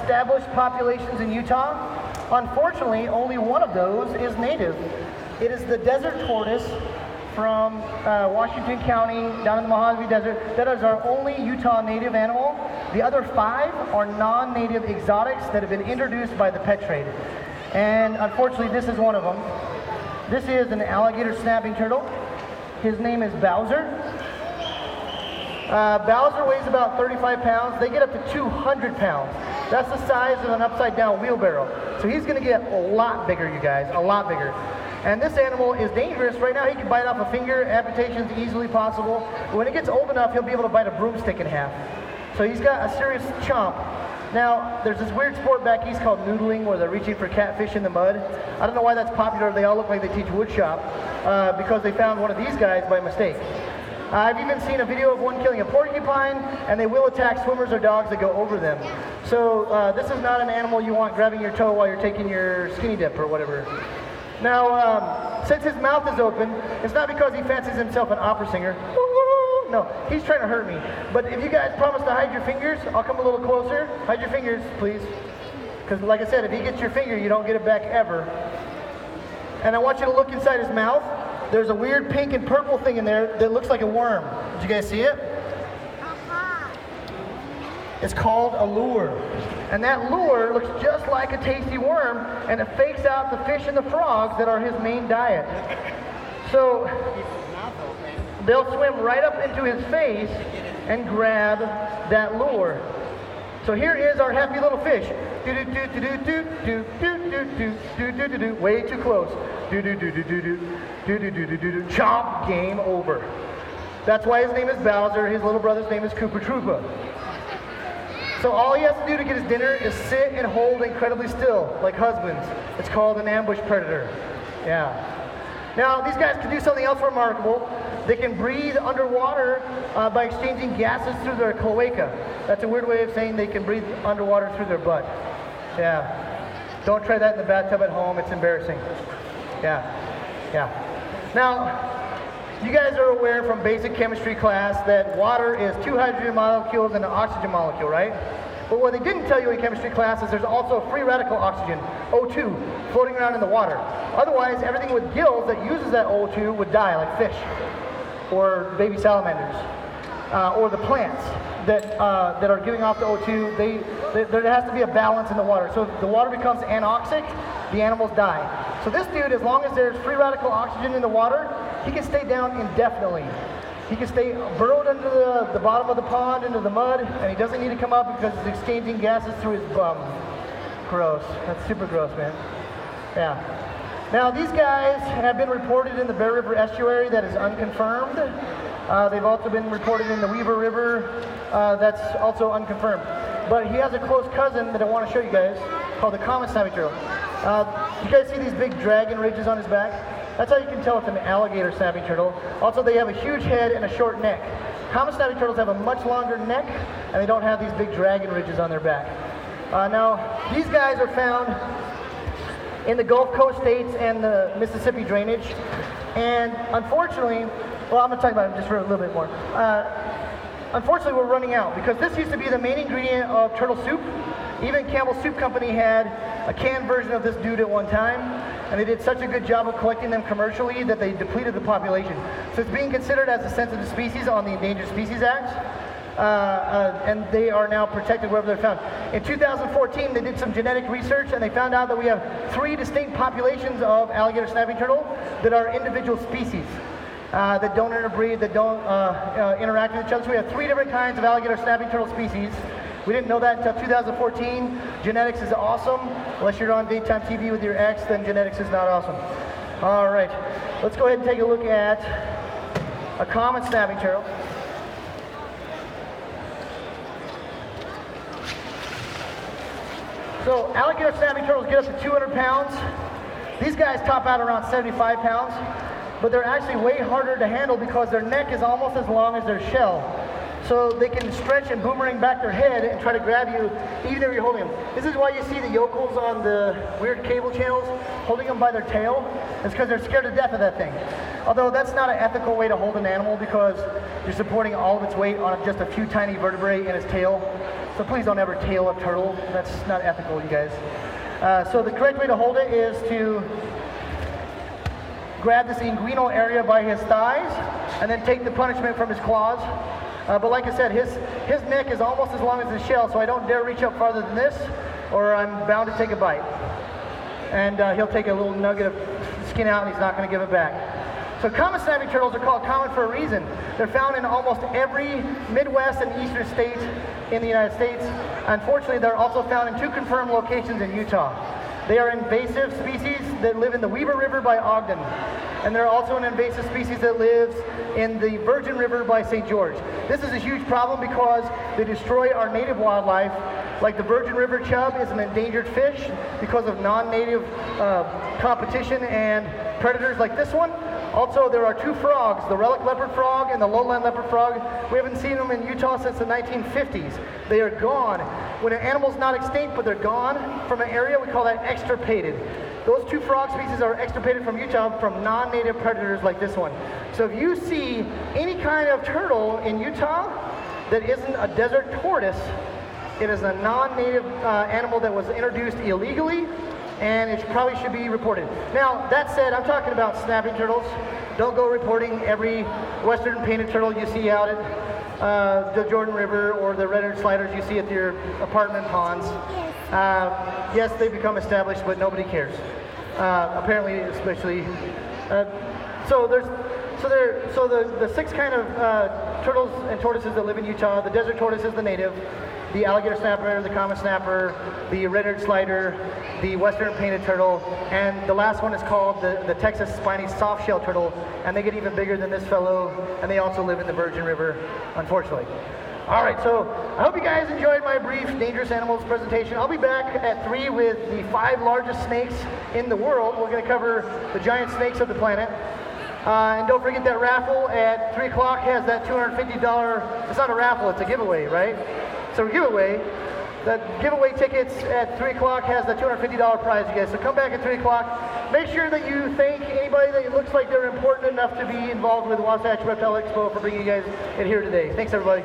established populations in Utah. Unfortunately, only one of those is native. It is the desert tortoise from Washington County down in the Mojave Desert. That is our only Utah native animal. The other 5 are non-native exotics that have been introduced by the pet trade. And unfortunately, this is one of them. This is an alligator snapping turtle. His name is Bowser. Bowser weighs about 35 pounds. They get up to 200 pounds. That's the size of an upside down wheelbarrow. So he's gonna get a lot bigger, you guys, a lot bigger. And this animal is dangerous. Right now he can bite off a finger. Amputation's easily possible. But when it gets old enough, he'll be able to bite a broomstick in half. So he's got a serious chomp. Now, there's this weird sport back east called noodling, where they're reaching for catfish in the mud. I don't know why that's popular. They all look like they teach woodshop because they found one of these guys by mistake. I've even seen a video of one killing a porcupine, and they will attack swimmers or dogs that go over them. So this is not an animal you want grabbing your toe while you're taking your skinny dip or whatever. Now, since his mouth is open, it's not because he fancies himself an opera singer. No, he's trying to hurt me. But if you guys promise to hide your fingers, I'll come a little closer. Hide your fingers, please. Because like I said, if he gets your finger, you don't get it back ever. And I want you to look inside his mouth. There's a weird pink and purple thing in there that looks like a worm. Did you guys see it? It's called a lure. And that lure looks just like a tasty worm, and it fakes out the fish and the frogs that are his main diet. So they'll swim right up into his face and grab that lure. So here is our happy little fish. Way too close. Chomp, game over. That's why his name is Bowser. His little brother's name is Koopa Troopa. So all he has to do to get his dinner is sit and hold incredibly still, like husbands. It's called an ambush predator. Yeah. Now, these guys can do something else remarkable. They can breathe underwater by exchanging gases through their cloaca. That's a weird way of saying they can breathe underwater through their butt. Yeah. Don't try that in the bathtub at home. It's embarrassing. Yeah. Yeah. Now, you guys are aware from basic chemistry class that water is 2 hydrogen molecules and an oxygen molecule, right? But what they didn't tell you in chemistry class is there's also free radical oxygen, O2, floating around in the water. Otherwise, everything with gills that uses that O2 would die, like fish, or baby salamanders, or the plants that are giving off the O2. There has to be a balance in the water. So if the water becomes anoxic, the animals die. So this dude, as long as there's free radical oxygen in the water, he can stay down indefinitely. He can stay burrowed under the bottom of the pond, into the mud, and he doesn't need to come up because he's exchanging gases through his bum. Gross. That's super gross, man. Yeah. Now, these guys have been reported in the Bear River estuary. That is unconfirmed. They've also been reported in the Weaver River. That's also unconfirmed. But he has a close cousin that I want to show you guys called the common snapping turtle. You guys see these big dragon ridges on his back? That's how you can tell it's an alligator snapping turtle. Also, they have a huge head and a short neck. Common snapping turtles have a much longer neck, and they don't have these big dragon ridges on their back. Now, these guys are found in the Gulf Coast states and the Mississippi drainage. And unfortunately, well, I'm going to talk about them just for a little bit more. Unfortunately, we're running out because this used to be the main ingredient of turtle soup. Even Campbell's Soup Company had a canned version of this dude at one time, and they did such a good job of collecting them commercially that they depleted the population. So it's being considered as a sensitive species on the Endangered Species Act, and they are now protected wherever they're found. In 2014, they did some genetic research, and they found out that we have 3 distinct populations of alligator snapping turtle that are individual species. That don't interbreed, that don't interact with each other. So we have 3 different kinds of alligator snapping turtle species. We didn't know that until 2014. Genetics is awesome. Unless you're on daytime TV with your ex, then genetics is not awesome. All right, let's go ahead and take a look at a common snapping turtle. So alligator snapping turtles get up to 200 pounds. These guys top out around 75 pounds, but they're actually way harder to handle because their neck is almost as long as their shell. So they can stretch and boomerang back their head and try to grab you even if you're holding them. This is why you see the yokels on the weird cable channels holding them by their tail. It's because they're scared to death of that thing. Although that's not an ethical way to hold an animal because you're supporting all of its weight on just a few tiny vertebrae in its tail. So please don't ever tail a turtle. That's not ethical, you guys. So the correct way to hold it is to grab this inguinal area by his thighs and then take the punishment from his claws. But like I said, his neck is almost as long as his shell, so I don't dare reach up farther than this, or I'm bound to take a bite. And he'll take a little nugget of skin out and he's not going to give it back. So common snapping turtles are called common for a reason. They're found in almost every Midwest and Eastern state in the United States. Unfortunately, they're also found in 2 confirmed locations in Utah. They are invasive species that live in the Weber River by Ogden. And there are also an invasive species that lives in the Virgin River by St. George. This is a huge problem because they destroy our native wildlife. Like the Virgin River chub is an endangered fish because of non-native competition and predators like this one. Also, there are 2 frogs, the relic leopard frog and the lowland leopard frog. We haven't seen them in Utah since the 1950s. They are gone. When an animal's not extinct, but they're gone from an area, we call that extirpated. Those 2 frog species are extirpated from Utah from non-native predators like this one. So if you see any kind of turtle in Utah that isn't a desert tortoise, it is a non-native animal that was introduced illegally, and it probably should be reported. Now, that said, I'm talking about snapping turtles. Don't go reporting every western painted turtle you see out at the Jordan River or the red-eared sliders you see at your apartment ponds. Yes, they become established, but nobody cares. Apparently, especially. So the 6 kind of turtles and tortoises that live in Utah. The desert tortoise is the native. The alligator snapper, the common snapper, the red-eared slider, the western painted turtle, and the last one is called the Texas spiny softshell turtle, and they get even bigger than this fellow, and they also live in the Virgin River, unfortunately. All right, so I hope you guys enjoyed my brief dangerous animals presentation. I'll be back at 3 with the 5 largest snakes in the world. We're going to cover the giant snakes of the planet. And don't forget that raffle at 3 o'clock has that $250, it's not a raffle, it's a giveaway, right? So giveaway, the giveaway tickets at 3 o'clock has the $250 prize, you guys. So come back at 3 o'clock. Make sure that you thank anybody that looks like they're important enough to be involved with Wasatch Reptile Expo for bringing you guys in here today. Thanks, everybody.